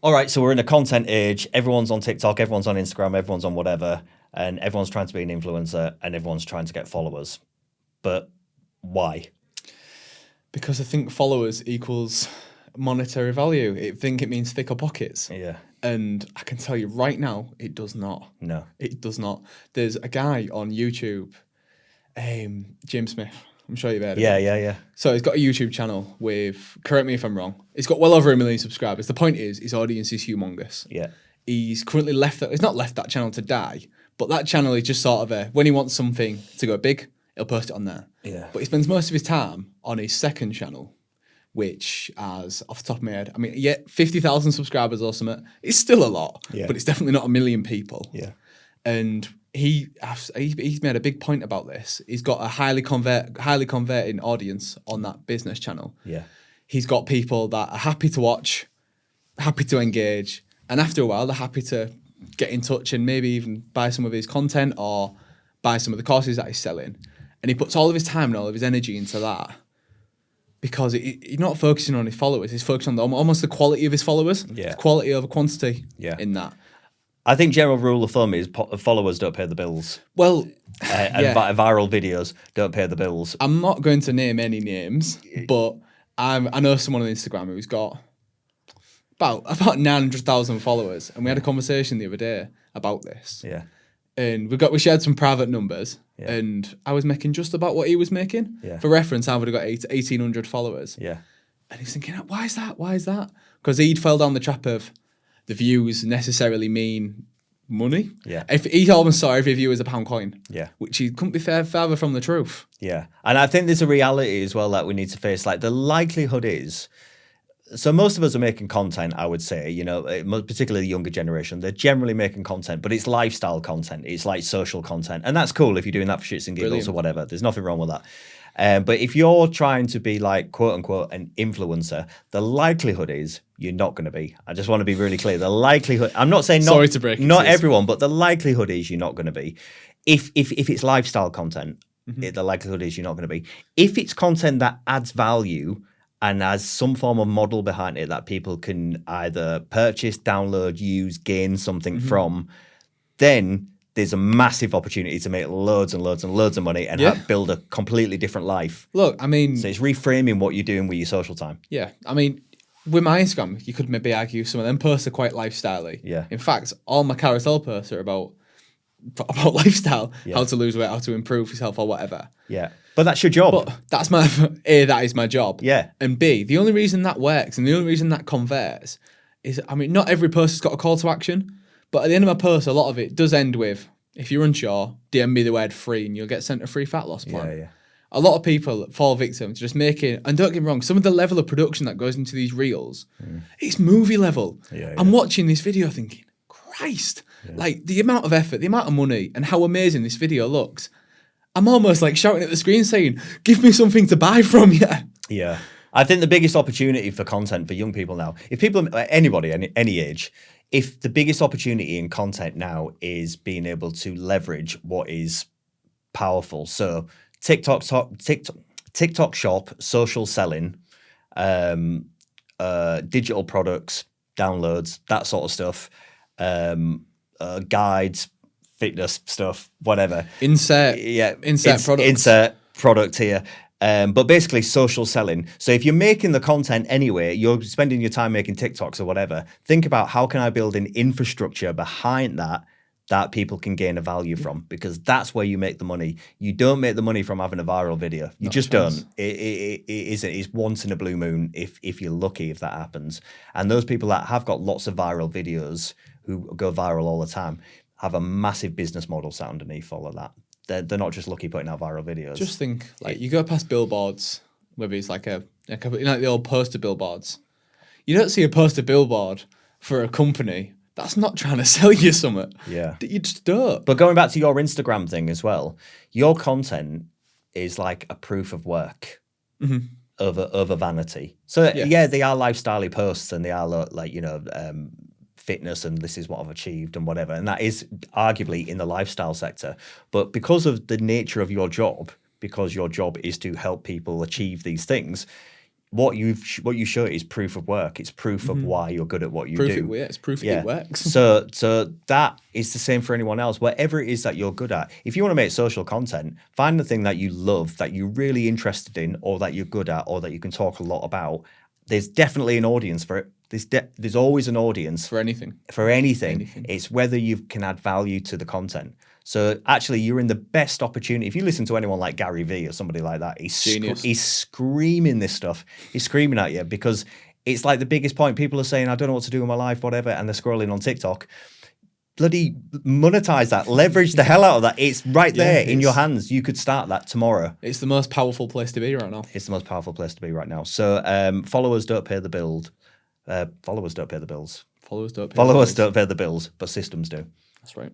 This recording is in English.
all right, so we're in a content age. Everyone's on TikTok, everyone's on Instagram, everyone's on whatever, and everyone's trying to be an influencer and everyone's trying to get followers. But why? Because I think followers equals monetary value. I think it means thicker pockets. Yeah. And I can tell you right now, it does not. No. It does not. There's a guy on YouTube, Jim Smith. I'm sure you've heard of him. Yeah. So he's got a YouTube channel with, correct me if I'm wrong, it's got well over 1 million subscribers. The point is, his audience is humongous. Yeah. He's currently he's not left that channel to die, but that channel is just sort of when he wants something to go big, he'll post it on there. Yeah. But he spends most of his time on his second channel, which has, off the top of my head, 50,000 subscribers or something. It's still a lot, but it's definitely not 1 million people. Yeah. And he's made a big point about this. He's got a highly converting audience on that business channel. Yeah. He's got people that are happy to watch, happy to engage, and after a while, they're happy to get in touch and maybe even buy some of his content or buy some of the courses that he's selling. And he puts all of his time and all of his energy into that because he's not focusing on his followers. He's focusing on almost the quality of his followers. Yeah. Quality over quantity in that. I think general rule of thumb is followers don't pay the bills. Well, and viral videos don't pay the bills. I'm not going to name any names, but I know someone on Instagram who's got about 900,000 followers, and we had a conversation the other day about this. Yeah. And we shared some private numbers, and I was making just about what he was making. Yeah. For reference, I would have got 1,800 followers. Yeah. And he's thinking, why is that? Why is that? Because he'd fell down the trap of the views necessarily mean money. Yeah. If he almost saw every view as a pound coin. Yeah. Which he couldn't be further from the truth. Yeah. And I think there's a reality as well that we need to face. Like the likelihood is, so most of us are making content, I would say, particularly the younger generation, they're generally making content, but it's lifestyle content. It's like social content. And that's cool if you're doing that for shits and giggles or whatever. There's nothing wrong with that. But if you're trying to be like, quote unquote, an influencer, the likelihood is you're not going to be. I just want to be really clear. The likelihood, I'm not saying Sorry to break it, not everyone, but the likelihood is you're not going to be. If it's lifestyle content, the likelihood is you're not going to be. If it's content that adds value and has some form of model behind it that people can either purchase, download, use, gain something from, then there's a massive opportunity to make loads and loads and loads of money and build a completely different life. Look, I mean... So it's reframing what you're doing with your social time. Yeah. I mean, with my Instagram, you could maybe argue some of them posts are quite lifestyle-y. Yeah. In fact, all my carousel posts are about lifestyle, how to lose weight, how to improve yourself or whatever. Yeah. But that's your job. But that's that is my job. Yeah. And B, the only reason that works and the only reason that converts is, not every post has got a call to action, but at the end of my post, a lot of it does end with, if you're unsure, DM me the word free and you'll get sent a free fat loss plan. Yeah. A lot of people fall victim to just making, and don't get me wrong, some of the level of production that goes into these reels, it's movie level. Yeah. I'm watching this video thinking, Christ, like the amount of effort, the amount of money, and how amazing this video looks. I'm almost like shouting at the screen saying, give me something to buy from you. Yeah. I think the biggest opportunity for content for young people now, if people, anybody, any age, if the biggest opportunity in content now is being able to leverage what is powerful. So TikTok shop, social selling, digital products, downloads, that sort of stuff, guides, fitness stuff, whatever. Insert product. Insert product here. But basically social selling. So if you're making the content anyway, you're spending your time making TikToks or whatever, think about how can I build an infrastructure behind that people can gain a value from, because that's where you make the money. You don't make the money from having a viral video. You just don't. It's once in a blue moon if you're lucky if that happens. And those people that have got lots of viral videos who go viral all the time have a massive business model set underneath all of that. They're not just lucky putting out viral videos. Just think, like, you go past billboards, maybe it's like the old poster billboards. You don't see a poster billboard for a company that's not trying to sell you something. Yeah. You just don't. But going back to your Instagram thing as well, your content is like a proof of work over vanity. So yeah, they are lifestyle posts and they are like, fitness and this is what I've achieved and whatever. And that is arguably in the lifestyle sector. But because of the nature of your job, because your job is to help people achieve these things, what you show is proof of work. It's proof of why you're good at what you do. It's proof it works. So that is the same for anyone else. Whatever it is that you're good at, if you want to make social content, find the thing that you love, that you're really interested in, or that you're good at, or that you can talk a lot about. There's definitely an audience for it. There's always an audience For anything. For anything. It's whether you can add value to the content. So actually, you're in the best opportunity. If you listen to anyone like Gary Vee or somebody like that, he's screaming this stuff. He's screaming at you because it's like the biggest point. People are saying, I don't know what to do with my life, whatever, and they're scrolling on TikTok. Bloody monetize that, leverage the hell out of that. It's right there in your hands. You could start that tomorrow. It's the most powerful place to be right now. It's the most powerful place to be right now. So followers don't pay the bills. Followers don't pay the bills. Followers don't pay Followers don't pay the bills, but systems do. That's right.